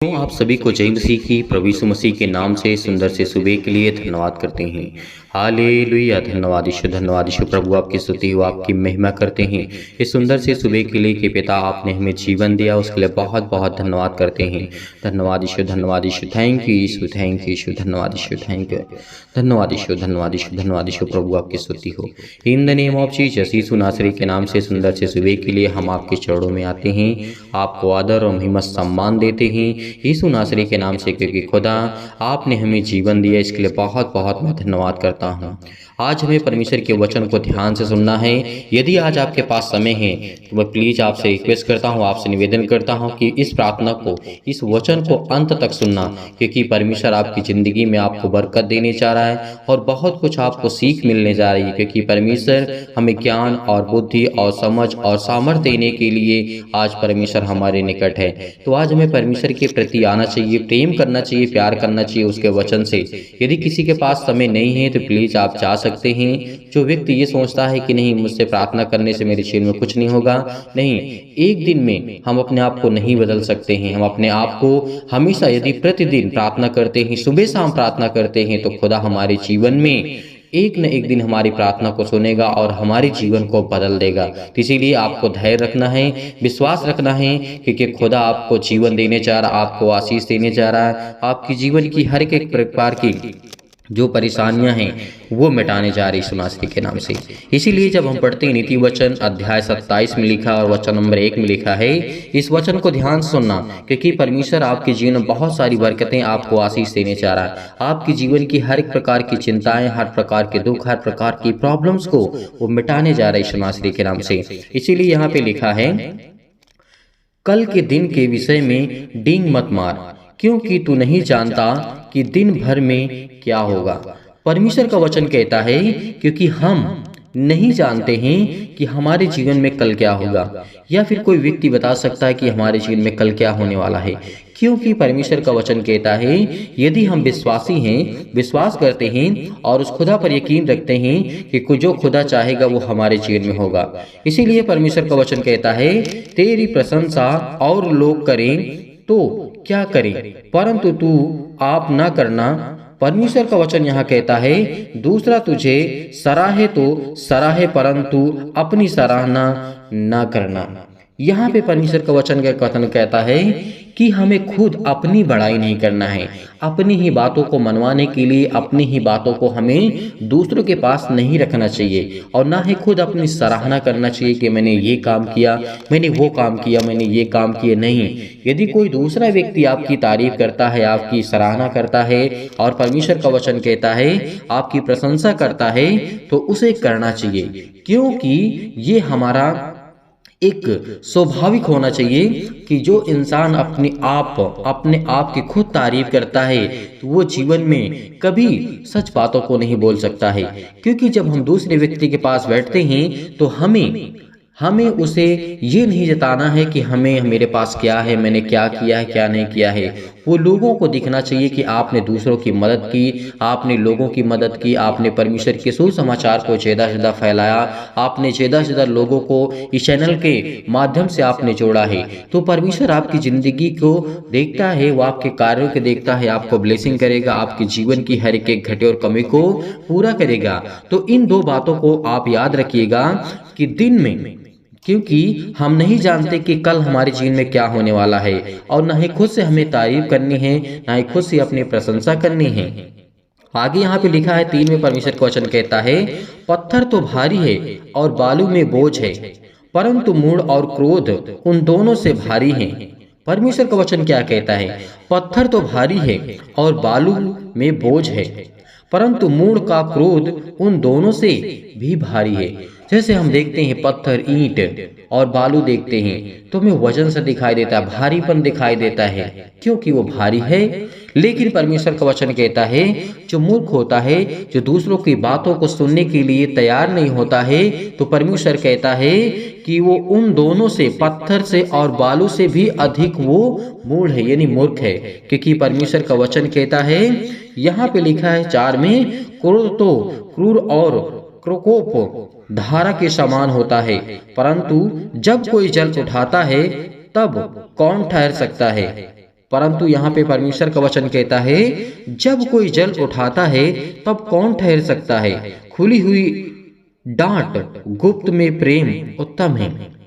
आप सभी को जय मसीह की प्रभु यीशु मसीह के नाम से सुंदर से सुबह के लिए धन्यवाद करते हैं। हालेलुया। धन्यवाद यीशु प्रभु आपकी स्तुति हो, आपकी महिमा करते हैं। इस सुंदर से सुबह के लिए कि पिता आपने हमें जीवन दिया, उसके लिए बहुत बहुत धन्यवाद करते हैं। धन्यवाद यीशु, थैंक यू यीशु, थैंक यू यीशु, धन्यवाद यीशु, थैंक यू, धन्यवाद यीशु प्रभु आपकी स्तुति हो। In the name of Jesus, यीशु नासरी के नाम से सुंदर से सुबह के लिए हम आपके चरणों में आते हैं, आपको आदर और महिमा सम्मान देते हैं यीशु नासरी के नाम से, क्योंकि खुदा आपने हमें जीवन दिया, इसके लिए बहुत बहुत मैं धन्यवाद करता हूँ। आज हमें परमेश्वर के वचन को ध्यान से सुनना है। यदि आज आपके पास समय है तो मैं प्लीज़ आपसे रिक्वेस्ट करता हूँ, आपसे निवेदन करता हूँ कि इस प्रार्थना को, इस वचन को अंत तक सुनना, क्योंकि परमेश्वर आपकी ज़िंदगी में आपको बरकत देने जा रहा है और बहुत कुछ आपको सीख मिलने जा रही है, क्योंकि परमेश्वर हमें ज्ञान और बुद्धि और समझ और सामर्थ्य देने के लिए आज परमेश्वर हमारे निकट है। तो आज हमें परमेश्वर के प्रति आना चाहिए, प्रेम करना चाहिए, प्यार करना चाहिए उसके वचन से। यदि किसी के पास समय नहीं है तो प्लीज़ आप जा सकते हैं। जो व्यक्ति ये सोचता है कि नहीं, मुझसे प्रार्थना करने से मेरे जीवन में कुछ नहीं होगा, नहीं, एक दिन में हम अपने आप को नहीं बदल सकते हैं। हम अपने आप को हमेशा यदि प्रतिदिन प्रार्थना करते हैं, सुबह शाम प्रार्थना करते हैं, तो खुदा हमारे जीवन में एक न एक दिन हमारी प्रार्थना को सुनेगा और हमारे जीवन को बदल देगा। तो इसीलिए आपको धैर्य रखना है, विश्वास रखना है, क्योंकि खुदा आपको जीवन देने जा रहा, आपको आशीष देने जा रहा है। आपकी जीवन की हर एक प्रकार की जो परेशानियां हैं वो मिटाने जा रही सुनासरी के नाम से। इसीलिए जब हम पढ़ते हैं नीति वचन अध्याय 27 में लिखा और वचन नंबर 1 में लिखा है, इस वचन को ध्यान से सुनना, क्योंकि परमेश्वर आपके जीवन में बहुत सारी बरकतें, आपको आशीष देने जा रहा है। आपकी जीवन की हर एक प्रकार की चिंताएं, हर प्रकार के दुख, हर प्रकार की प्रॉब्लम्स को वो मिटाने जा रही सुनासरी के नाम से। इसीलिए यहाँ पे लिखा है, कल के दिन के विषय में डींग मत मार, क्योंकि तू नहीं जानता कि दिन भर में क्या होगा। परमेश्वर का वचन कहता है, क्योंकि हम नहीं जानते हैं कि हमारे जीवन में कल क्या होगा, या फिर कोई व्यक्ति बता सकता है कि हमारे जीवन में कल क्या होने वाला है। क्योंकि परमेश्वर का वचन कहता है, यदि हम विश्वासी हैं, विश्वास करते हैं और उस खुदा पर यकीन रखते हैं कि जो खुदा चाहेगा वो हमारे जीवन में होगा। इसीलिए परमेश्वर का वचन कहता है, तेरी प्रशंसा और लोग करें तो क्या करें, परंतु तू आप ना करना। परमेश्वर का वचन यहाँ कहता है, दूसरा तुझे सराहे तो सराहे, परंतु अपनी सराहना ना करना। यहाँ पे परमेश्वर का वचन का कथन कहता है कि हमें खुद अपनी बड़ाई नहीं करना है। अपनी ही बातों को मनवाने के लिए अपनी ही बातों को हमें दूसरों के पास नहीं रखना चाहिए, और ना ही खुद अपनी सराहना करना चाहिए कि मैंने ये काम किया, मैंने वो काम किया, मैंने ये काम किए। नहीं, यदि कोई दूसरा व्यक्ति आपकी तारीफ करता है, आपकी सराहना करता है, और परमेश्वर का वचन कहता है आपकी प्रशंसा करता है, तो उसे करना चाहिए, क्योंकि ये हमारा एक स्वाभाविक होना चाहिए कि जो इंसान अपने आप की खुद तारीफ करता है तो वो जीवन में कभी सच बातों को नहीं बोल सकता है। क्योंकि जब हम दूसरे व्यक्ति के पास बैठते हैं तो हमें उसे ये नहीं जताना है कि मेरे पास क्या है, मैंने क्या किया है, क्या नहीं किया है। वो लोगों को दिखना चाहिए कि आपने दूसरों की मदद की, आपने लोगों की मदद की, आपने परमेश्वर के सुसमाचार को ज़्यादा से ज़्यादा फैलाया, आपने ज़्यादा से ज़्यादा लोगों को इस चैनल के माध्यम से आपने जोड़ा है। तो परमेश्वर आपकी ज़िंदगी को देखता है, वो आपके कार्यों को देखता है, आपको ब्लेसिंग करेगा, आपके जीवन की हर एक घटे और कमी को पूरा करेगा। तो इन दो बातों को आप याद रखिएगा कि दिन में, क्योंकि हम नहीं जानते कि कल हमारे जीवन में क्या होने वाला है, और न ही खुद से हमें तारीफ करनी है, न ही खुद से अपनी प्रशंसा करनी है। आगे यहाँ पे लिखा है 3 में परमेश्वर का वचन कहता है, पत्थर तो भारी है और बालू में बोझ है, परंतु मूढ़ और क्रोध उन दोनों से भारी हैं। परमेश्वर का वचन क्या कहता है? पत्थर तो भारी है और बालू में बोझ है, परंतु मूढ़ का क्रोध उन दोनों से भी भारी है। जैसे हम देखते हैं पत्थर, ईंट और बालू देखते हैं तो हमें वजन से दिखाई देता है, भारीपन दिखाई देता है, क्योंकि वो भारी है। लेकिन परमेश्वर का वचन कहता है, जो मूर्ख होता है, जो दूसरों की बातों को सुनने के लिए तैयार नहीं होता है, तो परमेश्वर कहता है कि वो उन दोनों से, पत्थर से और बालू से भी अधिक वो मूढ़ है, यानी मूर्ख है। क्योंकि परमेश्वर का वचन कहता है, यहाँ पे लिखा है 4 में, क्रोध तो क्रूर और प्रकोप धारा के समान होता है, परंतु जब कोई जल उठाता है तब कौन ठहर सकता है। परंतु यहाँ पे परमेश्वर का वचन कहता है जब कोई जल उठाता है तब कौन ठहर सकता है। खुली हुई डांट गुप्त में प्रेम उत्तम है।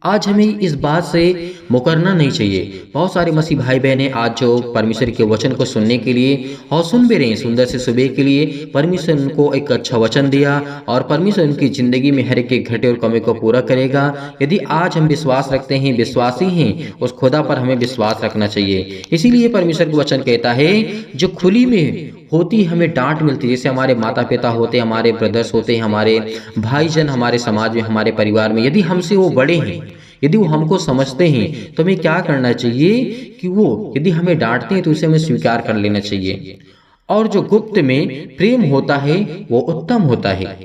आज हमें इस बात से मुकरना नहीं चाहिए। बहुत सारे मसीह भाई बहनें आज जो परमेश्वर के वचन को सुनने के लिए और सुन भी रहे हैं, सुंदर से सुबह के लिए परमेश्वर उनको एक अच्छा वचन दिया और परमेश्वर उनकी जिंदगी में हर एक घटे और कमी को पूरा करेगा। यदि आज हम विश्वास रखते हैं, विश्वासी हैं, उस खुदा पर हमें विश्वास रखना चाहिए। इसीलिए परमेश्वर का वचन कहता है जो खुली में होती हमें डांट मिलती, जैसे हमारे माता पिता होते, हमारे ब्रदर्स होते हैं, हमारे भाईजन हमारे समाज में, हमारे परिवार में, यदि हमसे वो बड़े हैं, यदि वो हमको समझते हैं तो हमें क्या करना चाहिए कि वो यदि हमें डांटते हैं तो उसे हमें स्वीकार कर लेना चाहिए। और जो गुप्त में प्रेम होता है वो उत्तम होता है।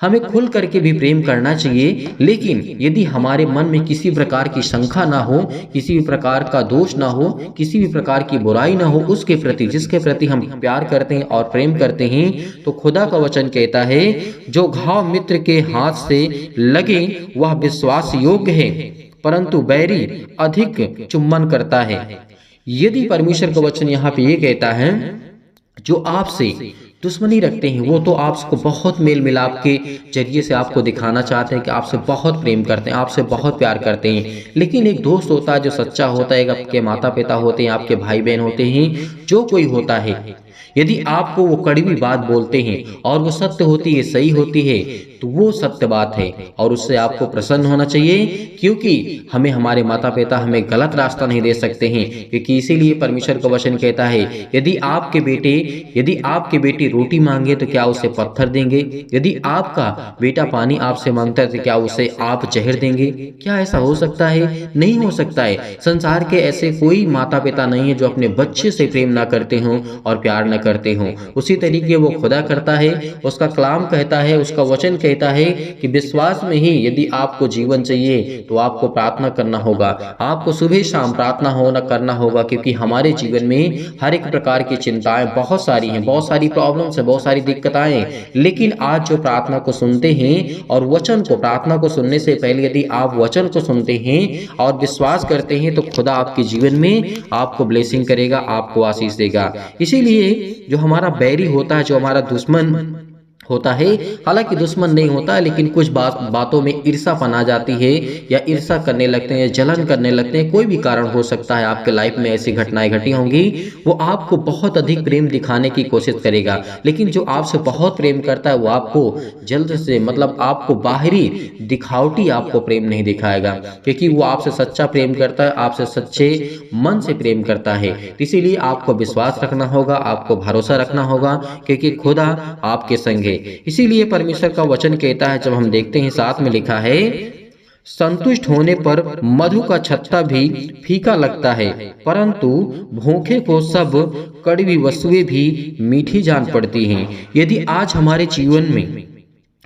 हमें खुल करके भी प्रेम करना चाहिए, लेकिन यदि हमारे मन में किसी प्रकार की शंका ना हो, किसी भी प्रकार का दोष ना हो, किसी भी प्रकार की बुराई ना हो उसके प्रति, जिसके प्रति हम प्यार करते हैं और प्रेम करते हैं, तो खुदा का वचन कहता है जो घाव मित्र के हाथ से लगे वह विश्वास योग्य है, परंतु बैरी अधिक चुम्बन करता है। यदि परमेश्वर का वचन यहाँ पे ये कहता है जो आपसे दुश्मनी रखते हैं वो तो आपको बहुत मेल मिलाप के जरिए से आपको दिखाना चाहते हैं कि आपसे बहुत प्रेम करते हैं, आपसे बहुत प्यार करते हैं, लेकिन एक दोस्त होता है जो सच्चा होता है, आपके माता पिता होते हैं, आपके भाई बहन होते हैं, जो कोई होता है, यदि आपको वो कड़वी बात बोलते हैं और वो सत्य होती है, सही होती है, तो वो सत्य बात है और उससे आपको प्रसन्न होना चाहिए, क्योंकि हमें हमारे माता पिता हमें गलत रास्ता नहीं दे सकते हैं। क्योंकि इसीलिए परमेश्वर का वचन कहता है यदि आपके बेटे रोटी मांगे तो क्या उसे पत्थर देंगे? यदि आपका बेटा पानी आपसे मांगता है तो क्या उसे आप जहर देंगे? क्या ऐसा हो सकता है? नहीं हो सकता है। संसार के ऐसे कोई माता पिता नहीं है जो अपने बच्चे से प्रेम ना करते हों और प्यार न करते हों। उसी तरीके वो खुदा करता है, उसका कलाम कहता है, उसका वचन कहता है कि विश्वास में ही यदि आपको जीवन चाहिए तो आपको प्रार्थना करना होगा, आपको सुबह शाम प्रार्थना करना होगा, क्योंकि हमारे जीवन में हर एक प्रकार की चिंताएं बहुत सारी हैं, बहुत सारी प्रॉब्लम्स है, बहुत सारी दिक्कतें, लेकिन आज जो प्रार्थना को सुनते हैं और वचन को, प्रार्थना को सुनने से पहले यदि आप वचन को सुनते हैं और विश्वास करते हैं तो खुदा आपके जीवन में आपको ब्लेसिंग करेगा, आपको आशीष देगा। इसीलिए जो हमारा बैरी होता है, जो हमारा दुश्मन होता है, हालांकि दुश्मन नहीं होता, लेकिन कुछ बातों में ईर्ष्यापन आ जाती है या ईर्ष्या करने लगते हैं, जलन करने लगते हैं, कोई भी कारण हो सकता है, आपके लाइफ में ऐसी घटनाएं घटी होंगी, वो आपको बहुत अधिक प्रेम दिखाने की कोशिश करेगा। लेकिन जो आपसे बहुत प्रेम करता है वो आपको जल्द से, मतलब आपको बाहरी दिखावटी आपको प्रेम नहीं दिखाएगा, क्योंकि वो आपसे सच्चा प्रेम करता है, आपसे सच्चे मन से प्रेम करता है। इसीलिए आपको विश्वास रखना होगा, आपको भरोसा रखना होगा, क्योंकि खुदा आपके संग है। इसीलिए परमेश्वर का वचन कहता है, जब हम देखते हैं साथ में लिखा है संतुष्ट होने पर मधु का छत्ता भी फीका लगता है, परंतु भूखे को सब कड़वी वस्तुएं भी मीठी जान पड़ती हैं। यदि आज हमारे जीवन में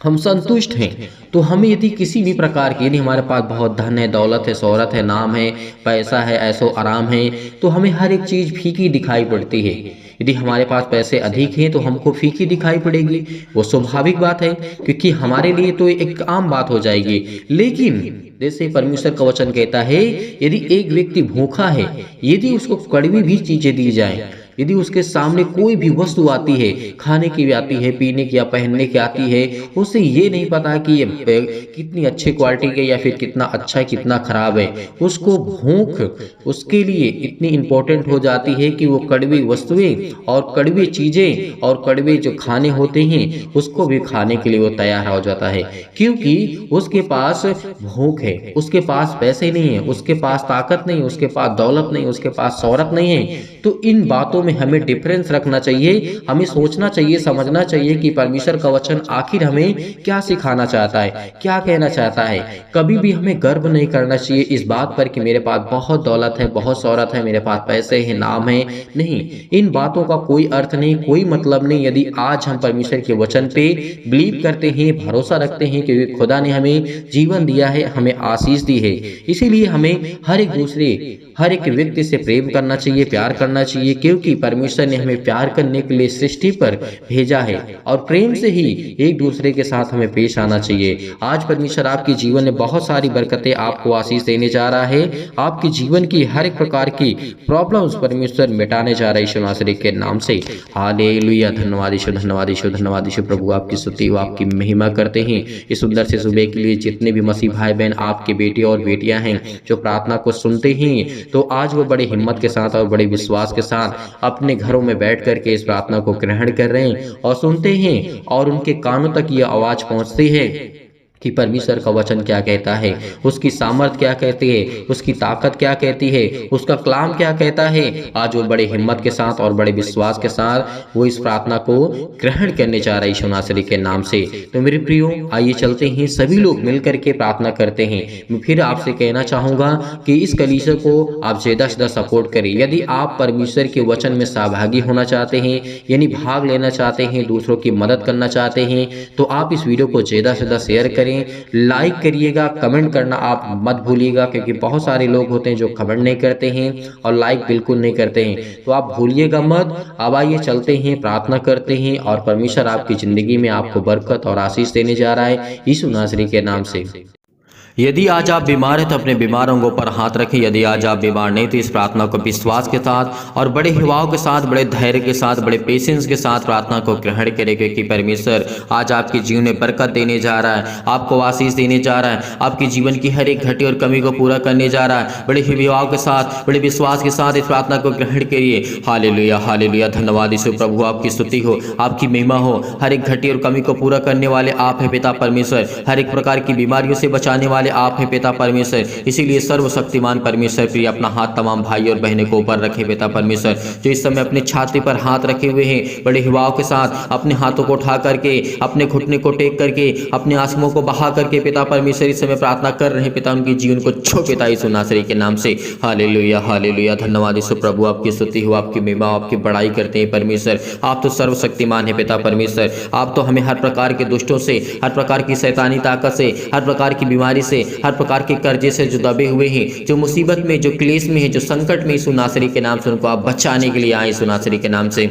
हम संतुष्ट हैं तो हमें यदि किसी भी प्रकार की, यदि हमारे पास बहुत धन है, दौलत है, शोहरत है, नाम है, पैसा है, ऐसो आराम है, तो हमें हर एक चीज़ फीकी दिखाई पड़ती है। यदि हमारे पास पैसे अधिक हैं तो हमको फीकी दिखाई पड़ेगी, वो स्वाभाविक बात है, क्योंकि हमारे लिए तो एक आम बात हो जाएगी। लेकिन जैसे परमेश्वर का वचन कहता है यदि एक व्यक्ति भूखा है, यदि उसको कड़वी भी चीज़ें दी जाए, यदि उसके सामने कोई भी वस्तु आती है, खाने की भी आती है, पीने की या पहनने की आती है, उसे ये नहीं पता कि ये कितनी अच्छी क्वालिटी के या फिर कितना अच्छा है, कितना खराब है, उसको भूख उसके लिए इतनी इम्पोर्टेंट हो जाती है कि वो कड़वी वस्तुएं और कड़वी चीज़ें और कड़वे जो खाने होते हैं उसको भी खाने के लिए वो तैयार हो जाता है, क्योंकि उसके पास भूख है, उसके पास पैसे नहीं है, उसके पास ताकत नहीं, उसके पास दौलत नहीं, उसके पास शोहरत नहीं है। तो इन बातों में हमें डिफरेंस रखना चाहिए, हमें सोचना चाहिए, समझना चाहिए कि परमेश्वर का वचन आखिर हमें क्या सिखाना चाहता है, क्या कहना चाहता है। कभी भी हमें गर्व नहीं करना चाहिए इस बात पर कि मेरे पास बहुत दौलत है, बहुत शोहरत है, मेरे पास पैसे हैं, नाम है। नहीं, इन बातों का कोई अर्थ नहीं, कोई मतलब नहीं। यदि आज हम परमेश्वर के वचन पे बिलीव करते हैं, भरोसा रखते हैं कि खुदा ने हमें जीवन दिया है, हमें आशीष दी है, इसीलिए हमें हर एक दूसरे हर एक व्यक्ति से प्रेम करना चाहिए, प्यार करना चाहिए, क्योंकि परमेश्वर ने हमें प्यार करने के लिए सृष्टि पर भेजा है और प्रेम से ही एक दूसरे के साथ हमें पेश आना चाहिए। आज परमेश्वर आपके जीवन में बहुत सारी बरकतें आपको आशीष देने जा रहा है। आपके जीवन की हर एक प्रकार की प्रॉब्लम्स परमेश्वर मिटाने जा रहा है यीशु नासरी के नाम से। हालेलुया। धन्यवाद यीशु, धन्यवाद यीशु, धन्यवाद यीशु। प्रभु आपकी स्तुति व आपकी महिमा करते हैं इस सुंदर से सुबह के लिए। जितने भी मसीह भाई बहन आपके बेटे और बेटियां हैं जो प्रार्थना को सुनते हैं, तो आज वो बड़े हिम्मत के साथ और बड़े विश्वास के साथ अपने घरों में बैठ करके इस प्रार्थना को ग्रहण कर रहे हैं और सुनते हैं, और उनके कानों तक ये आवाज पहुंचती है कि परमेश्वर का वचन क्या कहता है, उसकी सामर्थ क्या कहती है, उसकी ताकत क्या कहती है, उसका कलाम क्या कहता है। आज वो बड़े हिम्मत के साथ और बड़े विश्वास के साथ वो इस प्रार्थना को ग्रहण करने जा रहे यीशु नासरी के नाम से। तो मेरे प्रियो, आइए चलते हैं, सभी लोग मिल करके प्रार्थना करते हैं। मैं फिर आपसे कहना चाहूँगा कि इस कलीसिया को आप ज़्यादा से ज़्यादा सपोर्ट करें। यदि आप परमेश्वर के वचन में सहभागी होना चाहते हैं, यानी भाग लेना चाहते हैं, दूसरों की मदद करना चाहते हैं, तो आप इस वीडियो को ज़्यादा से ज़्यादा शेयर करें, लाइक करिएगा, कमेंट करना आप मत भूलिएगा, क्योंकि बहुत सारे लोग होते हैं जो कमेंट नहीं करते हैं और लाइक बिल्कुल नहीं करते हैं, तो आप भूलिएगा मत। अब आइए चलते हैं, प्रार्थना करते हैं और परमेश्वर आपकी जिंदगी में आपको बरकत और आशीष देने जा रहा है यीशु नासरी के नाम से। यदि आज आप बीमार हैं तो अपने बीमार अंगों पर हाथ रखें। यदि आज आप बीमार नहीं तो इस प्रार्थना को विश्वास के साथ और बड़े हिवाओं के साथ, बड़े धैर्य के साथ, बड़े पेशेंस के साथ प्रार्थना को ग्रहण करें, क्योंकि परमेश्वर आज आपके जीवन में बरकत देने जा रहा है, आपको आशीष देने जा रहा है, आपके जीवन की हर एक घटी और कमी को पूरा करने जा रहा है। बड़े हिवाओं के साथ, बड़े विश्वास के साथ इस प्रार्थना को ग्रहण करिए। Hallelujah, hallelujah. धन्यवाद यीशु। प्रभु आपकी स्तुति हो, आपकी महिमा हो। हर एक घटी और कमी को पूरा करने वाले आप हैं पिता परमेश्वर। हर एक प्रकार की बीमारियों से बचाने वाले आप हैं पिता परमेश्वर। इसीलिए सर्वशक्तिमान परमेश्वर प्रिय अपना हाथ तमाम भाई और बहनों को ऊपर रखे पिता परमेश्वर, जो इस समय अपने छाती पर हाथ रखे हुए हैं, बड़े हिवाओं के साथ अपने हाथों को उठा करके, अपने घुटने को टेक करके, अपने आंसुओं को बहा करके पिता परमेश्वर इस समय प्रार्थना कर रहे हैं। पिता उनके जीवन को छो पिता यीशु नासरी के नाम से। Hallelujah, hallelujah. धन्यवाद यीशु। प्रभु आपकी स्तुति हो, आपकी महिमा, आपकी बड़ाई करते हैं परमेश्वर। आप तो सर्वशक्तिमान है पिता परमेश्वर। आप तो हमें हर प्रकार के दुष्टों से, हर प्रकार की शैतानी ताकत से, हर प्रकार की बीमारी से, हर प्रकार के कर्जे से जो दबे हुए हैं, जो मुसीबत में, जो क्लेश में है, जो संकट में, यीशु नासरी के नाम से उनको आप बचाने के लिए आए यीशु नासरी के नाम से।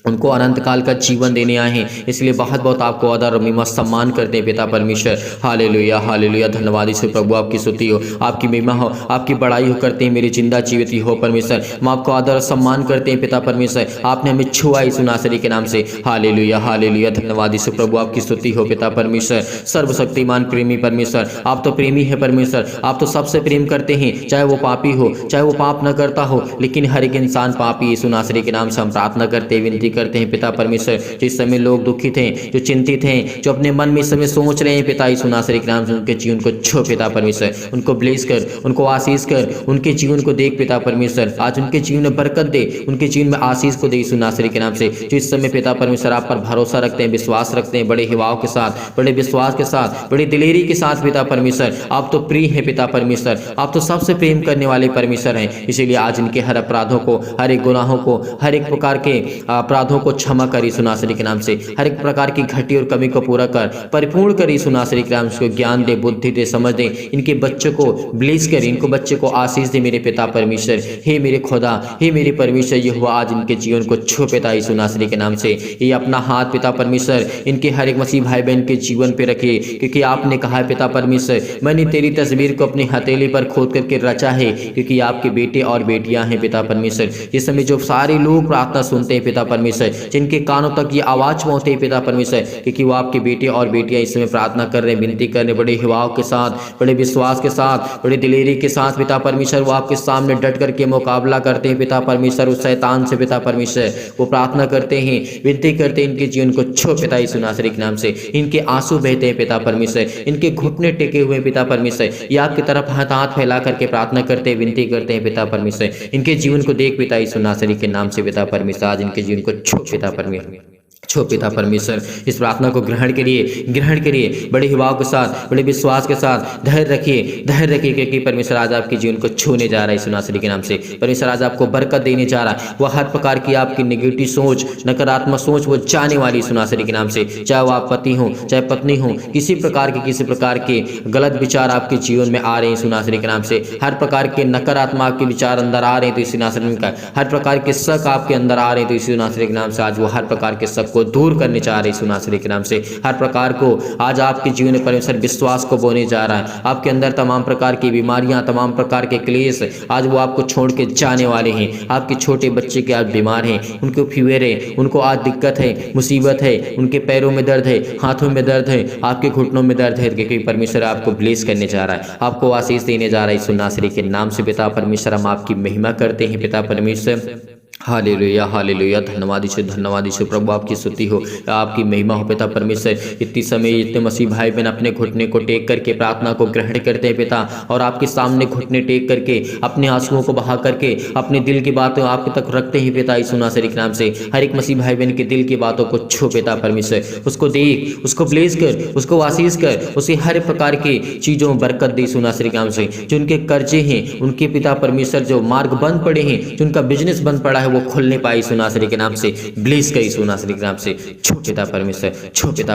उनको अनंत काल का जीवन देने आए हैं, इसलिए बहुत बहुत आपको आदर और महिमा सम्मान करते हैं पिता परमेश्वर। Hallelujah, hallelujah. धन्यवाद यीशु। प्रभु आपकी स्तुति हो, आपकी महिमा हो, आपकी बड़ाई हो करते हैं मेरी जिंदा जीवित हो परमेश्वर। हम आपको आदर और सम्मान करते हैं पिता परमेश्वर। आपने हमें छुआ यीशु नासरी के नाम से। Hallelujah, hallelujah. धन्यवाद यीशु। प्रभु आपकी स्तुति हो पिता परमेश्वर। सर्वशक्तिमान प्रेमी परमेश्वर, आप तो प्रेमी है परमेश्वर। आप तो सबसे प्रेम करते हैं, चाहे वो पापी हो, चाहे वो पाप न करता हो, लेकिन हर एक इंसान पापी यीशु नासरी के नाम से हम प्रार्थना करते, विनती करते हैं पिता परमेश्वर। जिस समय लोग दुखित हैं, जो चिंतित हैं, जो अपने मन में इस समय सोच रहे हैं पिता यीशु नासरी के नाम से, उनके जीवन को छो पिता परमेश्वर। उनको ब्लेस कर, उनको आशीष कर, उनके जीवन को देख पिता परमेश्वर। आज उनके जीवन में बरकत दे, उनके जीवन में आशीष को दे यीशु नासरी के नाम से। जो इस समय पिता परमेश्वर आप पर भरोसा रखते हैं, विश्वास रखते हैं, बड़े हिवाओं के साथ, बड़े विश्वास के साथ, बड़ी दिलेरी के साथ पिता परमेश्वर। आप तो प्रिय है पिता परमेश्वर। आप तो सबसे प्रेम करने वाले परमेश्वर हैं। इसीलिए आज इनके हर अपराधों को, हर एक गुनाहों को, हर एक प्रकार के अपराधों को क्षमा कर यीशु नासरी के नाम से। हर एक प्रकार की घटी और कमी को पूरा कर, परिपूर्ण कर यीशु नासरी के नाम से। ज्ञान दे, बुद्धि दे, समझ दे। इनके बच्चों को ब्लेस कर, इनको बच्चे को आशीष दे मेरे पिता परमेश्वर। हे मेरे खुदा, हे मेरे परमेश्वर, ये हुआ आज इनके जीवन को छू पिता यीशु नासरी के नाम से। ये अपना हाथ पिता परमेश्वर इनके हर एक मसीह भाई बहन के जीवन पे रखे, क्योंकि आपने कहा है पिता परमेश्वर, मैंने तेरी तस्वीर को अपनी हथेली पर खोद करके रचा है, क्योंकि आपके बेटे और बेटियां हैं पिता परमेश्वर। इस समय जो सारे लोग प्रार्थना सुनते हैं पिता परमेश्वर, जिनके कानों तक ये आवाज पहुंचती है पिता परमेश्वर, क्योंकि वो आपके बेटे और बेटियां इस समय प्रार्थना कर रहे हैं, विनती कर रहे हैं, बड़े हिवाओं के साथ, बड़े विश्वास के साथ, बड़े दिलेरी के साथ पिता परमेश्वर। वो आपके सामने डट करके मुकाबला करते हैं पिता परमेश्वर, उस शैतान से पिता परमेश्वर। वो प्रार्थना करते हैं, विनती करते हैं, इनके जीवन को छो पिता यीशु नासरी के नाम से। इनके आंसू बहते हैं पिता परमेश्वर, इनके घुटने टेके हुए पिता परमेश्वर। ये आपकी तरफ हाथ फैला करके प्रार्थना करते हैं, विनती करते हैं पिता परमेश्वर। इनके जीवन को देख पिता यीशु नासरी के नाम से पिता परमेश्वर। आज इनके जीवन को छो पिता परमेश्वर। छो पिता परमेश्वर, इस प्रार्थना को ग्रहण करिए बड़े हिवाव के साथ, बड़े विश्वास के साथ। धैर्य रखिए क्योंकि परमेश्वर आज आपके जीवन को छूने जा रहा है यीशु नासरी के नाम से। परमेश्वर आज आपको बरकत देने जा रहा है। वह हर प्रकार की आपकी नेगेटिव सोच, नकारात्मक सोच वो जाने वाली यीशु नासरी के नाम से। चाहे वो आप पति हो, चाहे पत्नी हो, किसी प्रकार के गलत विचार आपके जीवन में आ रहे हैं यीशु नासरी के नाम से। हर प्रकार के नकारात्मक आपके विचार अंदर आ रहे हैं तो यीशु नासरी का, हर प्रकार के शक आपके अंदर आ रहे हैं तो यीशु नासरी के नाम से आज वो हर प्रकार के शक को दूर करने जा रहे हैं यीशु नासरी के नाम से। हर प्रकार को आज आपके जीवन में परमेश्वर विश्वास को बोने जा रहा है। आपके अंदर तमाम प्रकार की बीमारियां, तमाम प्रकार के क्लेश आज वो आपको छोड़ के जाने वाले हैं। आपके छोटे बच्चे के आज बीमार हैं, उनको फीवर है, उनको आज दिक्कत है, मुसीबत है, उनके पैरों में दर्द है, हाथों में दर्द है, आपके घुटनों में दर्द है, क्योंकि परमेश्वर आपको ब्लेस करने जा रहा है, आपको आशीष देने जा रहा है यीशु नासरी के नाम से। पिता परमेश्वर हम आपकी महिमा करते हैं पिता परमेश्वर। हालेलुया हालेलुया, धन्यवाद यीशु प्रभु, आपकी स्तुति हो, आपकी महिमा हो पिता परमेश्वर। इतनी समय इतने मसीह भाई बहन अपने घुटने को टेक करके प्रार्थना को ग्रहण करते हैं पिता, और आपके सामने घुटने टेक करके अपने आंसुओं को बहा करके अपने दिल की बातें आपके तक रखते हैं पिता यीशु नासरी के नाम से। हर एक मसीह भाई बहन के दिल की बातों को छू पिता परमेश्वर, उसको देख, उसको ब्लेस कर, उसको आशीष कर, उसे हर प्रकार की चीज़ों में बरकत दे यीशु नासरी के नाम से। जो उनके कर्जे हैं, उनके पिता परमेश्वर जो मार्ग बंद पड़े हैं, जो उनका बिजनेस बंद पड़ा है वो खुलने पाए यीशु नासरी के नाम से। ब्लेस कर यीशु नासरी के नाम से, छो पिता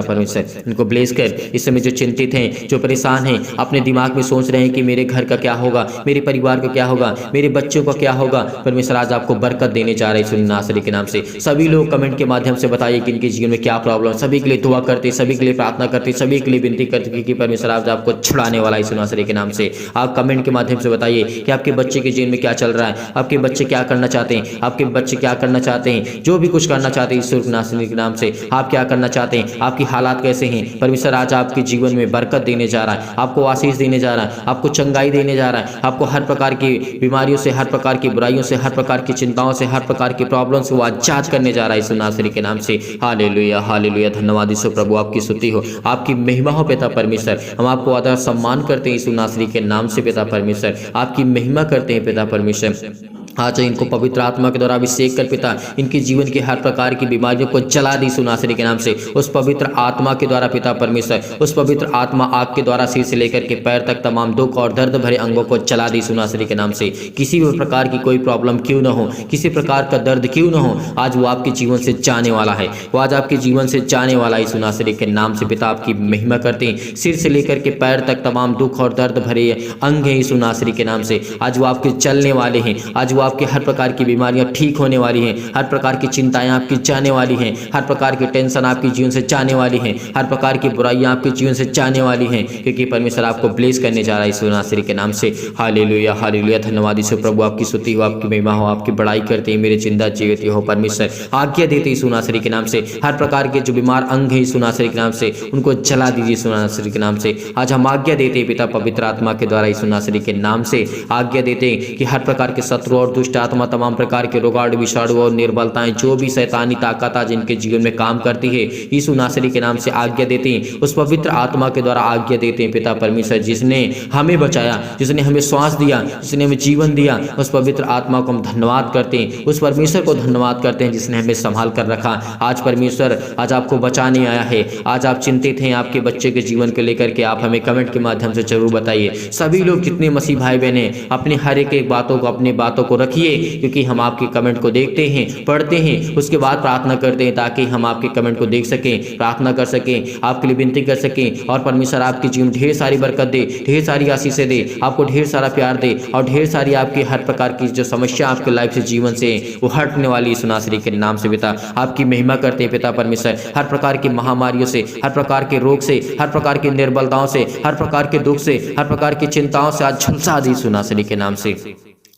परमेश्वर, इनको ब्लेस कर। इस समय जो चिंतित हैं, जो परेशान हैं, अपने दिमाग में सोच रहे हैं कि मेरे घर का क्या होगा, मेरे परिवार का क्या होगा, मेरे बच्चों का क्या होगा, परमेश्वर आज आपको बरकत देने जा रहे हैं यीशु नासरी के नाम से। सभी लोग कमेंट के माध्यम से बताइए कि इनके जीवन में क्या प्रॉब्लम, सभी के लिए दुआ करते, सभी के लिए प्रार्थना करते, सभी के लिए विनती करते कि परमेश्वर आज आपको छुड़ाने वाला यीशु नासरी के नाम से। आप कमेंट के माध्यम से बताइए कि आपके बच्चे के जीवन में क्या चल रहा है, आपके बच्चे क्या करना चाहते हैं, आपके बच्चे क्या करना चाहते हैं, जो भी कुछ करना चाहते हैं यीशु नासरी के नाम से। आप क्या करना चाहते हैं, आपकी हालात कैसे हैं, परमेश्वर आज आपके जीवन में बरकत देने जा रहा है, आपको आशीष देने जा रहा है, आपको चंगाई देने जा रहा है, आपको हर प्रकार की बीमारियों से, हर प्रकार की बुराइयों से, हर प्रकार की चिंताओं से, हर प्रकार की प्रॉब्लम से वो आजाद करने जा रहा है यीशु नासरी के नाम से। हालेलुया हालेलुया, धन्यवाद यीशु प्रभु, आपकी स्तुति हो, आपकी महिमा हो पिता परमेश्वर। हम आपको आदर सम्मान करते हैं यीशु नासरी के नाम से पिता परमेश्वर, आपकी महिमा करते हैं पिता परमेश्वर। आज इनको पवित्र आत्मा के द्वारा अभिषेक कर पिता, इनके जीवन की हर प्रकार की बीमारियों को जला दी यीशु नासरी के नाम से। उस पवित्र आत्मा के द्वारा पिता परमेश्वर, उस पवित्र आत्मा आग के द्वारा सिर से लेकर के पैर तक तमाम दुख और दर्द भरे अंगों को जला दी यीशु नासरी के नाम से। किसी भी प्रकार की कोई प्रॉब्लम क्यों न हो, किसी प्रकार का दर्द क्यों न हो, आज वो आपके जीवन से जाने वाला है, वो आज आपके जीवन से जाने वाला है यीशु नासरी के नाम से। पिता आपकी महिमा करते हैं, सिर से लेकर के पैर तक तमाम दुख और दर्द भरे अंग हैं यीशु नासरी के नाम से। आज वो आपके चलने वाले हैं, आज वो आपके हर प्रकार की बीमारियां ठीक होने वाली हैं, हर प्रकार की चिंताएं आपकी जाने वाली हैं, हर प्रकार की टेंशन आपके जीवन से जाने वाली हैं, हर प्रकार की बुराइयां आपके जीवन से जाने वाली हैं, क्योंकि परमेश्वर आपको ब्लेस करने जा रहा है यीशु नासरी के नाम से। हालेलुया हालेलुया, धन्यवाद यीशु प्रभु, आपकी स्तुति हो, आपकी महिमा हो, आपकी बड़ाई करते हैं मेरे जिंदा जीवित हो परमेश्वर। आज्ञा देते यीशु नासरी के नाम से, हर प्रकार के जो बीमार अंग है यीशु नासरी के नाम से उनको जला दीजिए यीशु नासरी के नाम से। आज हम आज्ञा देते हैं पिता पवित्र आत्मा के द्वारा यीशु नासरी के नाम से आज्ञा देते हैं कि हर प्रकार के शत्रु और दुष्ट आत्मा, तमाम प्रकार के रोगाणु, विषाणु और निर्बलताएं, जो भी शैतानी ताकत आज इनके जीवन में काम करती है, यीशु नासरी के नाम से आज्ञा देते हैं। उस पवित्र आत्मा के द्वारा आज्ञा देते हैं पिता परमेश्वर, जिसने हमें बचाया, जिसने हमें श्वास दिया, जिसने हमें जीवन दिया, उस पवित्र आत्मा को हम धन्यवाद करते हैं, उस परमेश्वर को धन्यवाद करते हैं जिसने हमें संभाल कर रखा। आज परमेश्वर आज आपको बचाने आया है। आज आप चिंतित हैं आपके बच्चे के जीवन को लेकर के, आप हमें कमेंट के माध्यम से जरूर बताइए। सभी लोग जितने मसीह भाई बहन हैं, अपने हर एक बातों को, अपनी बातों को रखिए, क्योंकि हम आपके कमेंट को देखते हैं, पढ़ते हैं, उसके बाद प्रार्थना करते हैं, ताकि हम आपके कमेंट को देख सकें, प्रार्थना कर सकें, आपके लिए विनती कर सकें, और परमेश्वर आपके जीवन में ढेर सारी बरकत दे, ढेर सारी आशीषें दे, आपको ढेर सारा प्यार दे, और ढेर सारी आपकी हर प्रकार की जो समस्या आपके लाइफ से, जीवन से वो हटने वाली यीशु नासरी के नाम से पिता आपकी महिमा करते हैं पिता परमेश्वर। हर प्रकार की महामारियों से, हर प्रकार के रोग से, हर प्रकार की निर्बलताओं से, हर प्रकार के दुख से, हर प्रकार की चिंताओं से आज झुलसा दी यीशु नासरी के नाम से।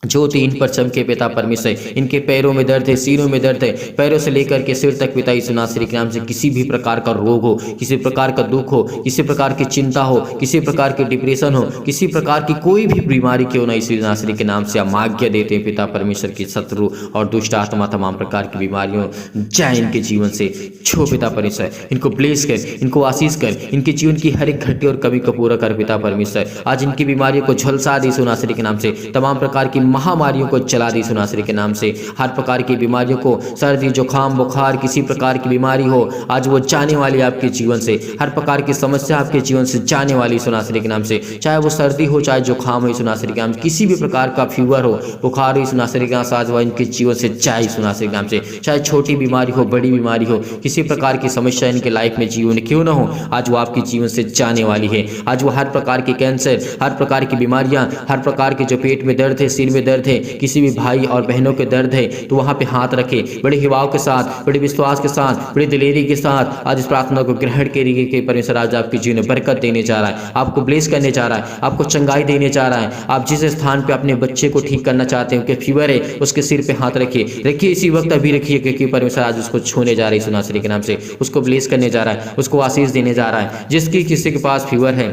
ज्योति इन पर चमके पिता परमेश्वर, इनके पैरों में दर्द है, सीनों में दर्द है, पैरों से लेकर के सिर तक पिता यीशु नासरी के नाम से किसी भी प्रकार का रोग हो, किसी प्रकार का दुख हो, किसी प्रकार की चिंता हो, किसी प्रकार की डिप्रेशन हो, किसी प्रकार की कोई भी बीमारी क्यों ना यीशु नासरी के नाम से हम आज्ञा देते हैं पिता परमेश्वर की शत्रु और दुष्ट आत्मा, तमाम प्रकार की बीमारियों जाए इनके जीवन से। छो पिता परमेश्वर, इनको ब्लेस कर, इनको आशीष कर, इनके जीवन की हर एक घटी और कमी को पूरा कर पिता परमेश्वर। आज इनकी बीमारियों को झुलसा दे यीशु नासरी के नाम से। तमाम प्रकार की महामारियों को चला दी यीशु नासरी के नाम से। हर प्रकार की बीमारियों को, सर्दी जुकाम बुखार किसी प्रकार की बीमारी हो, आज वो जाने वाली आपके जीवन से। हर प्रकार की समस्या आपके जीवन से जाने वाली यीशु नासरी के नाम से। चाहे वो सर्दी हो, चाहे जुकाम हो, यीशु नासरी के नाम से। किसी भी प्रकार का फीवर हो, बुखार हो, यीशु नासरी के नाम से आज वो इनके जीवन से जाए यीशु नासरी के नाम से। चाहे छोटी बीमारी हो, बड़ी बीमारी हो, किसी प्रकार की समस्या इनके लाइफ में जीवन क्यों ना हो, आज वो आपके जीवन से जाने वाली है। आज वो हर प्रकार के कैंसर, हर प्रकार की बीमारियां, हर प्रकार के जो पेट में दर्द है, सिर में दर्द है, किसी भी भाई और बहनों के दर्द है, तो वहां पे हाथ रखे बड़े हिवाव के साथ, बड़े विश्वास के साथ, बड़ी दिलेरी के साथ आज इस प्रार्थना को ग्रहण करिए कि परमेश्वर आज आपके जीवन में बरकत देने जा रहा है, आपको ब्लेस करने जा रहा है, आपको चंगाई देने जा रहा है। आप जिस स्थान पे अपने बच्चे को ठीक करना चाहते हैं कि फीवर है, उसके सिर पे हाथ रखिए इसी वक्त अभी रखिए, क्योंकि परमेश्वर आज उसको छूने जा रही है यीशु नासरी के नाम से। उसको ब्लेस करने जा रहा है, उसको आशीष देने जा रहा है। जिसकी किसी के पास फीवर है,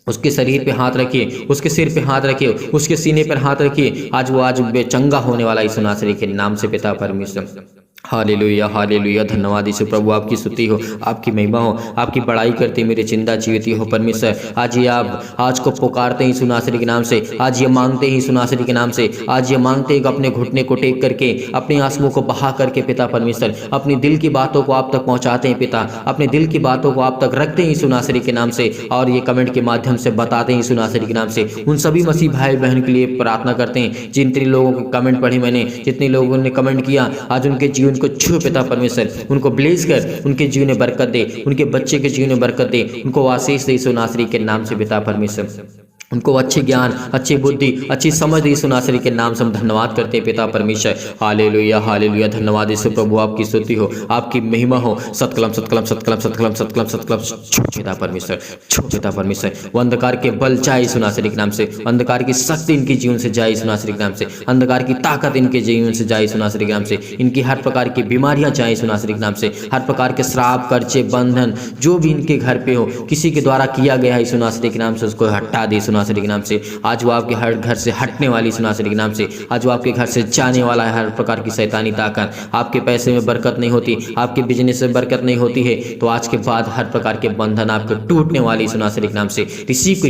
उसके शरीर पे हाथ रखिए, उसके सिर पे हाथ रखिए, उसके सीने पर हाथ रखिए। आज वो आज बेचंगा होने वाला यीशु नासरी के नाम से पिता परमेश्वर। Hallelujah hallelujah. धन्यवाद यीशु प्रभु, आपकी स्तुति हो, आपकी महिमा हो, आपकी बड़ाई करते मेरे जिंदा जीवित हो परमेश्वर। आज ये आप आज को पुकारते हैं यीशु नासरी के नाम से, आज ये मांगते हैं यीशु नासरी के नाम से, आज ये मांगते हैं कि अपने घुटने को टेक करके, अपने आंसुओं को बहा करके पिता परमेश्वर अपनी दिल की बातों को आप तक पहुंचाते हैं पिता, अपने दिल की बातों को आप तक रखते हैं यीशु नासरी के नाम से, और ये कमेंट के माध्यम से बताते हैं यीशु नासरी के नाम से। उन सभी मसीह भाई बहन के लिए प्रार्थना करते हैं जितने लोगों के कमेंट पढ़े मैंने, जितने लोगों ने कमेंट किया, आज उनके जीवन को छू पिता परमेश्वर, उनको ब्लेस कर, उनके जीवन में बरकत दे, उनके बच्चे के जीवन में बरकत दे, उनको आशीष दे यीशु नासरी के नाम से पिता परमेश्वर। उनको अच्छे ज्ञान, अच्छी बुद्धि, अच्छी समझ दे यीशु नासरी के नाम से हम धन्यवाद करते हैं पिता परमेश्वर। Hallelujah hallelujah. धन्यवाद यीशु प्रभु, आपकी स्तुति हो, आपकी महिमा हो। सतकलम सतकलम सतकलम सतकलम सतकलम सतकलम। पिता परमेश्वर, पिता परमेश्वर, वो अंधकार के बल जाए यीशु नासरी के नाम से, अंधकार की शक्ति इनके जीवन से जाए यीशु नासरी के नाम से, अंधकार की ताकत इनके जीवन से जाए यीशु नासरी के नाम से, इनकी हर प्रकार की बीमारियां जाए यीशु नासरी के नाम से, हर प्रकार के श्राप, कर्जे, बंधन जो भी इनके घर पे हो, किसी के द्वारा किया गया है यीशु नासरी के नाम से, उसको हटा दे यीशु नासरी के नाम से। आज वो आपके हर घर से हटने वाली यीशु नासरी के नाम से, आज वो आपके घर से जाने वाला है। हर प्रकार की शैतानी ताकत, आपके पैसे में बरकत नहीं होती, आपके बिजनेस में बरकत नहीं होती है, तो आज के बाद हर प्रकार के बंधन आपके टूटने वाली यीशु नासरी के नाम से। रिसीव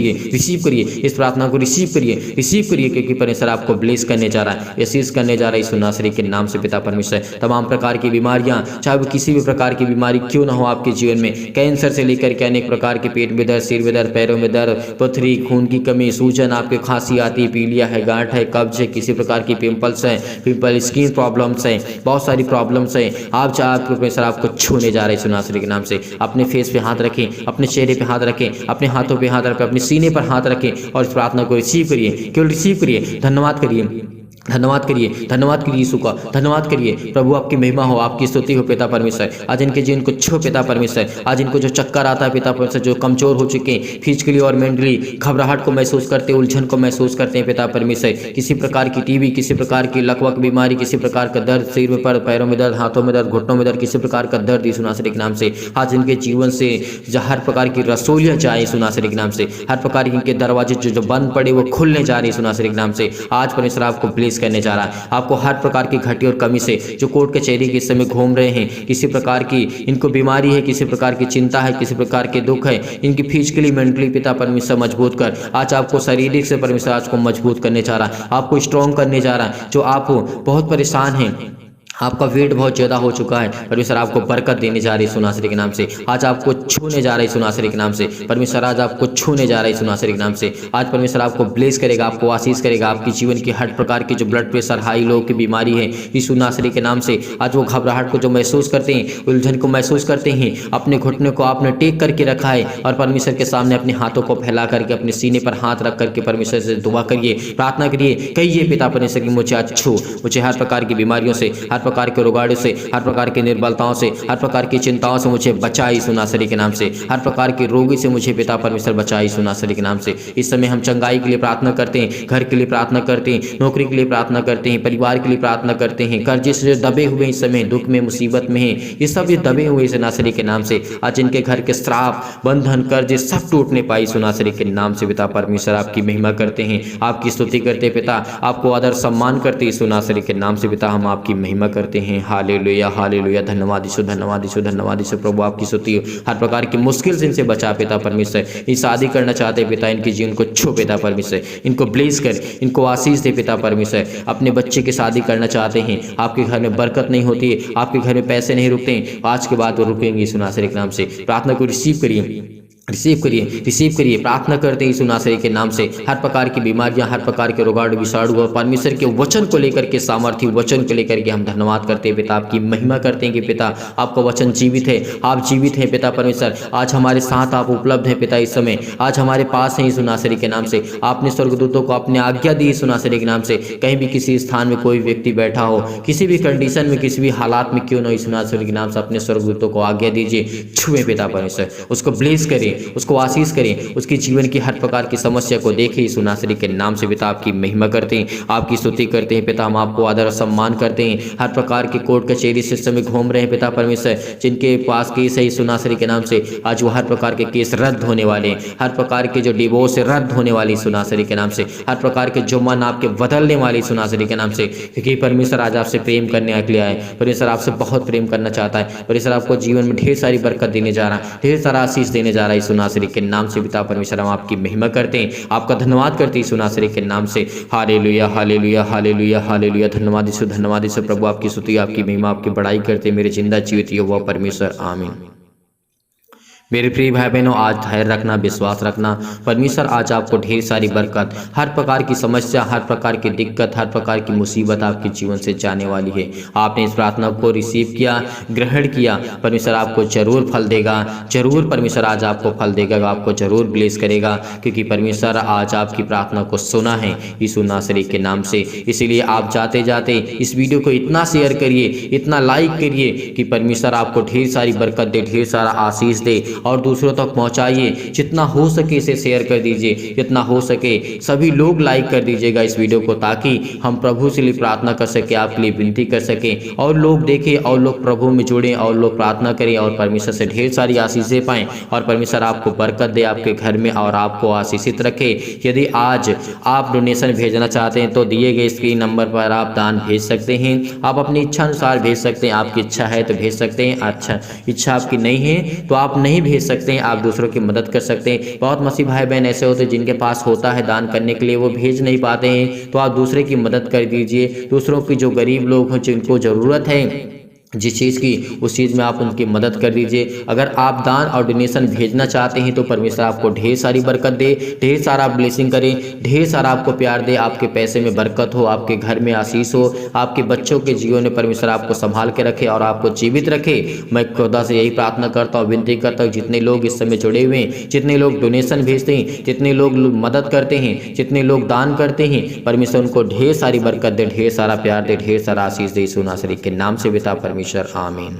करिए इस प्रार्थना को, रिसीव करिए क्योंकि परमेश्वर आपको ब्लेस करने जा रहा है, आशीष करने जा रहा है यीशु नासरी के नाम से पिता परमेश्वर। तमाम प्रकार की बीमारियां, चाहे वो किसी भी प्रकार की बीमारी क्यों ना हो आपके जीवन में, कैंसर से लेकर के अनेक प्रकार के पेट में दर्द, सिर में दर्द, पैरों में दर्द, पथरी, खून की कमी, सूजन, आपके खांसी आती है, पीलिया है, गांठ है, कब्ज है, किसी प्रकार की पिंपल्स है, स्किन प्रॉब्लम्स है, बहुत सारी प्रॉब्लम्स है। आप चाहे आपके परमेश्वर आपको छूने जा रहे हैं यीशु नासरी के नाम से। अपने फेस पे हाथ रखें, अपने चेहरे पे हाथ रखें, अपने हाथों पे हाथ रखें, अपने सीने पर हाथ रखें और इस प्रार्थना को रिसीव करिए, केवल रिसीव करिए। धन्यवाद करिए यीशु का, धन्यवाद करिए प्रभु, आपकी महिमा हो, आपकी स्तुति हो पिता परमेश्वर। आज इनके जीवन को छो पिता परमेश्वर, आज इनको जो चक्कर आता है पिता परमेश्वर, जो कमजोर हो चुके हैं फिजिकली और मेंटली, घबराहट को महसूस करते हैं, उलझन को महसूस करते हैं पिता परमेश्वर, किसी प्रकार की टीबी, किसी प्रकार की लकवक बीमारी, किसी प्रकार का दर्द, सिर में पर, पैरों में दर्द, हाथों में दर्द, घुटनों में दर्द, किसी प्रकार का दर्द यीशु नासरी के नाम से आज इनके जीवन से हर प्रकार की रसोलियां जाए यीशु नासरी के नाम से। हर प्रकार के इनके दरवाजे जो बंद पड़े वो खुलने जा रहे यीशु नासरी के नाम से। आज परमेश्वर आपको ब्लेस करने जा रहा है, आपको हर प्रकार की घटी और कमी से, जो कोर्ट कचहरी के समय घूम रहे हैं, किसी प्रकार की इनको बीमारी है, किसी प्रकार की चिंता है, किसी प्रकार के दुख है, इनकी फिजिकली मेंटली पिता परमेश्वर मजबूत कर, आज आपको शारीरिक से परमेश्वर आज को मजबूत करने जा रहा है, आपको स्ट्रॉन्ग करने जा रहा है। जो आप बहुत परेशान हैं, आपका वेट बहुत ज़्यादा हो चुका है, परमेश्वर आपको बरकत देने जा रही है यीशु नासरी के नाम से। आज आपको छूने जा रहा है यीशु नासरी के नाम से, परमेश्वर आज आपको छूने जा रहा है यीशु नासरी के नाम से। आज परमेश्वर आपको ब्लेस करेगा, आपको आशीष करेगा, आपकी जीवन की हर प्रकार की जो ब्लड प्रेशर, हाई लो की बीमारी है यीशु नासरी के नाम से। आज वो घबराहट को जो महसूस करते हैं, उलझन को महसूस करते हैं, अपने घुटने को आपने टेक करके रखा है और परमेश्वर के सामने अपने हाथों को फैला करके अपने सीने पर हाथ रख करके परमेश्वर से दुआ करिए, प्रार्थना करिए, कहिए पिता परमेश्वर की मुझे आज छू, मुझे हर प्रकार की बीमारियों से, हर प्रकार के रोगाणु से, हर प्रकार की निर्बलताओं से, हर प्रकार की चिंताओं से मुझे बचाए यीशु नासरी के नाम से। हर प्रकार की रोगी से मुझे पिता परमेश्वर बचाए यीशु नासरी के नाम से। इस समय हम चंगाई के लिए प्रार्थना करते हैं, घर के लिए प्रार्थना करते हैं, नौकरी के लिए प्रार्थना करते हैं, परिवार के लिए प्रार्थना करते हैं, कर्जे से जो दबे हुए इस समय दुख में, मुसीबत में हैं, ये सब ये दबे हुए यीशु नासरी के नाम से आज इनके घर के श्राप, बंधन, कर्जे सब टूटने पाए यीशु नासरी के नाम से। पिता परमेश्वर आपकी महिमा करते हैं, आपकी स्तुति करते हैं पिता, आपको आदर सम्मान करते हैं यीशु नासरी के नाम से। पिता हम आपकी महिमा करते हैं। हालेलुया हालेलुया, धन्यवाद यीशु, धन्यवाद यीशु, धन्यवाद यीशु प्रभु आपकी स्तुति हो। हर प्रकार की मुश्किल से इनसे बचा पिता परमेश्वर। ये शादी करना चाहते पिता, इनके जीवन को छू पिता परमेश्वर, इनको ब्लेस कर, इनको आशीष दे पिता परमेश्वर। अपने बच्चे की शादी करना चाहते हैं, आपके घर में बरकत नहीं होती है, आपके घर में पैसे नहीं रुकते हैं, आज के बाद वो रुकेंगे यीशु नासरी के नाम से। प्रार्थना को रिसीव करिए, रिसीव करिए। प्रार्थना करते हैं यीशु नासरी के नाम से। हर प्रकार की बीमारियां, हर प्रकार के रोगाणु विषाणु और परमेश्वर के वचन को लेकर के, सामर्थ्य वचन को लेकर के हम धन्यवाद करते हैं पिता, आपकी महिमा करते हैं कि पिता आपका वचन जीवित है, आप जीवित हैं पिता परमेश्वर। आज हमारे साथ आप उपलब्ध हैं पिता, इस समय आज हमारे पास हैं यीशु नासरी के नाम से। आपने स्वर्गदूतों को अपने आज्ञा दी यीशु नासरी के नाम से। कहीं भी किसी स्थान में कोई व्यक्ति बैठा हो, किसी भी कंडीशन में, किसी भी हालात में क्यों ना, यीशु नासरी के नाम से अपने स्वर्गदूतों को आज्ञा दीजिए, छुए पिता परमेश्वर, उसको ब्लेस करें, उसको आशीष करें, उसके जीवन की हर प्रकार की समस्या को देखें यीशु नासरी के नाम से। पिता आपकी महिमा करते हैं, आपकी स्तुति करते हैं पिता, हम आपको आदर और सम्मान करते हैं। हर प्रकार की कोर्ट कचहरी सिस्टम में घूम रहे हैं पिता परमेश्वर, जिनके पास केस है यीशु नासरी के नाम से, आज वो हर प्रकार के केस रद्द होने वाले हैं। हर प्रकार के जो डिवोर्स रद्द होने वाली यीशु नासरी के नाम से, हर प्रकार के जो मन आपके बदलने वाले यीशु नासरी के नाम से, क्योंकि परमेश्वर आज आपसे प्रेम करने के लिए आए। परमेश्वर आपसे बहुत प्रेम करना चाहता है। परमेश्वर आपको जीवन में ढेर सारी बरकत देने जा रहा है, ढेर सारा आशीष देने जा रहा है यीशु नासरी के नाम से। पिता परमेश्वर हम आपकी महिमा करते हैं, आपका धन्यवाद करते हैं यीशु नासरी के नाम से। हालेलुया हालेलुया हालेलुया हालेलुया, धन्यवाद यीशु, धन्यवाद यीशु प्रभु आपकी स्तुति, आपकी महिमा, आपकी बड़ाई करते हैं मेरे जिंदा जीवित यहोवा परमेश्वर, आमीन। मेरे प्रिय भाई बहनों, आज धैर्य रखना, विश्वास रखना। परमेश्वर आज आपको ढेर सारी बरकत, हर प्रकार की समस्या, हर प्रकार की दिक्कत, हर प्रकार की मुसीबत आपके जीवन से जाने वाली है। आपने इस प्रार्थना को रिसीव किया, ग्रहण किया, परमेश्वर आपको जरूर फल देगा, जरूर परमेश्वर आज आपको फल देगा, आपको जरूर ब्लेस करेगा, क्योंकि परमेश्वर आज आपकी प्रार्थना को सुना है यीशु नासरी के नाम से। इसीलिए आप जाते जाते इस वीडियो को इतना शेयर करिए, इतना लाइक करिए कि परमेश्वर आपको ढेर सारी बरकत दे, ढेर सारा आशीष दे, और दूसरों तक पहुंचाइए। जितना हो सके इसे शेयर कर दीजिए, जितना हो सके सभी लोग लाइक कर दीजिएगा इस वीडियो को, ताकि हम प्रभु से लिए प्रार्थना कर सके, आपके लिए विनती कर सके, और लोग देखें, और लोग प्रभु में जुड़ें, और लोग प्रार्थना करें, और परमेश्वर से ढेर सारी आशीषें पाएं, और परमेश्वर आपको बरकत दे आपके घर में, और आपको आशीषित रखे। यदि आज आप डोनेशन भेजना चाहते हैं तो दिए गए स्क्रीन नंबर पर आप दान भेज सकते हैं। आप अपनी इच्छा अनुसार भेज सकते हैं, आपकी इच्छा है तो भेज सकते हैं, अच्छा इच्छा आपकी नहीं है तो आप नहीं भेज सकते हैं। आप दूसरों की मदद कर सकते हैं। बहुत मसीह भाई बहन ऐसे होते हैं जिनके पास होता है दान करने के लिए, वो भेज नहीं पाते हैं, तो आप दूसरे की मदद कर दीजिए। दूसरों की जो गरीब लोग हैं, जिनको ज़रूरत है जिस चीज़ की, उस चीज़ में आप उनकी मदद कर दीजिए। अगर आप दान और डोनेशन भेजना चाहते हैं तो परमेश्वर आपको ढेर सारी बरकत दे, ढेर सारा ब्लेसिंग करे, ढेर सारा आपको प्यार दे, आपके पैसे में बरकत हो, आपके घर में आशीष हो, आपके बच्चों के जीवन में परमेश्वर आपको संभाल के रखे और आपको जीवित रखे। मैं खुदा से यही प्रार्थना करता हूँ, विनती करता हूँ, जितने लोग इस समय जुड़े हुए हैं, जितने लोग डोनेशन भेजते हैं, जितने लोग मदद करते हैं, जितने लोग दान करते हैं, परमेश्वर उनको ढेर सारी बरकत दे, ढेर सारा प्यार दे, ढेर सारा आशीष दे, यीशु नासरी के नाम से पिता परमेश्वर, आमीन।